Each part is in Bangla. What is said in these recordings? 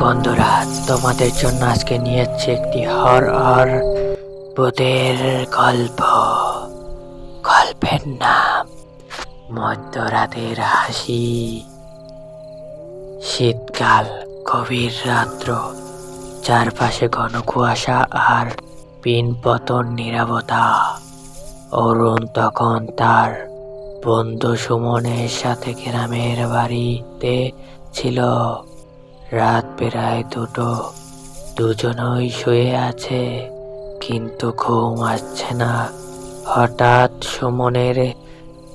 বন্ধুরা, তোমাদের জন্য আজকে নিয়ে যাচ্ছি একটি হরর ভূতের গল্প। গল্পের নাম মধ্যরাতের হাসি। শীতকাল, গভীর রাত্র, চারপাশে ঘন কুয়াশা আর পিনপতন নীরবতা। অরুণ তখন তার বন্ধু সুমনের সাথে গ্রামের বাড়িতে ছিল। রাত প্রায় 2টো। দুজনই শুয়ে আছে, কিন্তু ঘুম আসছে না। হঠাৎ সুমনের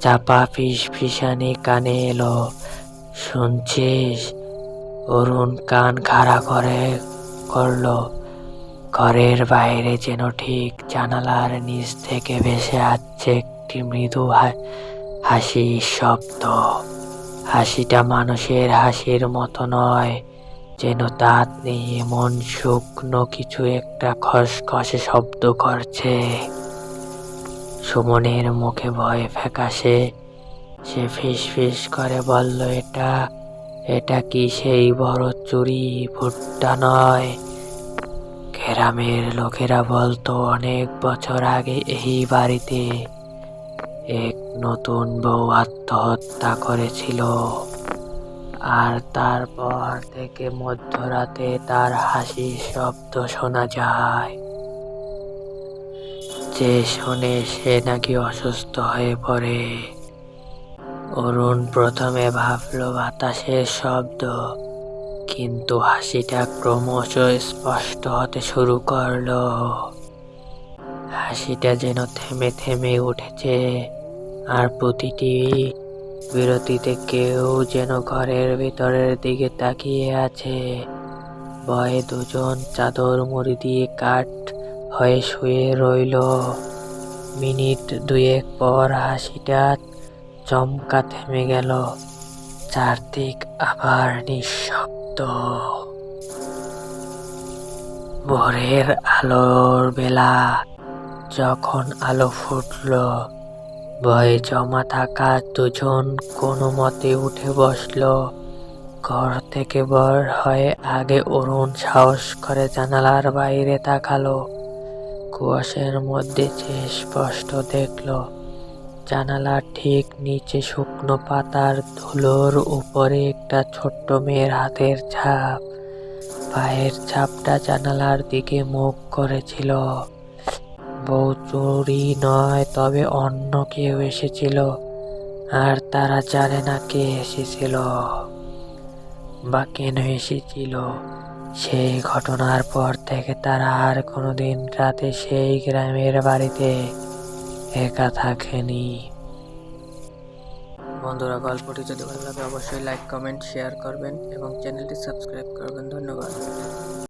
চাপা ফিসফিসানি কানে এলো। শুনছিস? অরুণ কান খাড়া করলো। ঘরের বাইরে যেন ঠিক জানালার নিচ থেকে ভেসে আসছে একটি মৃদু হাসির শব্দ। হাসিটা মানুষের হাসির মতো নয়, যেন দাঁত নেই এমন শুকনো কিছু একটা খসখসে শব্দ করছে। সুমনের মুখে ভয় ফ্যাকাশে। সে ফিস করে বলল, এটা কি সেই বড় চুরি ভুট্টা নয়? গ্রামের লোকেরা বলতো অনেক বছর আগে এই বাড়িতে এক নতুন বউ আত্মহত্যা করেছিল, আর তারপর থেকে মধ্যরাতে তার হাসির শব্দ শোনা যায়। যে শুনে সে নাকি অসুস্থ হয়ে পড়ে। অরুণ প্রথমে ভাবলো বাতাসের শব্দ, কিন্তু হাসিটা ক্রমশ স্পষ্ট হতে শুরু করলো। হাসিটা যেন থেমে থেমে উঠেছে, আর প্রতিটি বিরতিতে কেউ যেন ঘরের ভিতরের দিকে তাকিয়ে আছে। ভয়ে দুজন চাদর মুড়ি দিয়ে কাঠ হয়ে শুয়ে রইল। মিনিট 2 পর হাসিটা চমকা থেমে গেল। চারদিক আবার নিঃশব্দ। ভোরের আলোর বেলা যখন আলো ফুটল, ভয়ে জমা থাকা দুজন কোনো মতে উঠে বসলো। ঘর থেকে বের হয়ে আগে অরুণ সাহস করে জানালার বাইরে তাকালো। কুয়াশার মধ্যে যে স্পষ্ট দেখলো, জানালার ঠিক নিচে শুকনো পাতার ধুলোর উপরে একটা ছোট্ট মেয়ের হাতের ছাপ। পায়ের ছাপটা জানালার দিকে মুখ করেছিল। বউ চুরি নয়, তবে অন্য কেউ এসেছিল, আর তারা জানে না কে এসেছিল বা কেন এসেছিল। সেই ঘটনার পর থেকে তারা আর কোনোদিন রাতে সেই গ্রামের বাড়িতে একা থাকেনি। বন্ধুরা, গল্পটি যদি ভালো লাগে অবশ্যই লাইক, কমেন্ট, শেয়ার করবেন এবং চ্যানেলটি সাবস্ক্রাইব করবেন। ধন্যবাদ।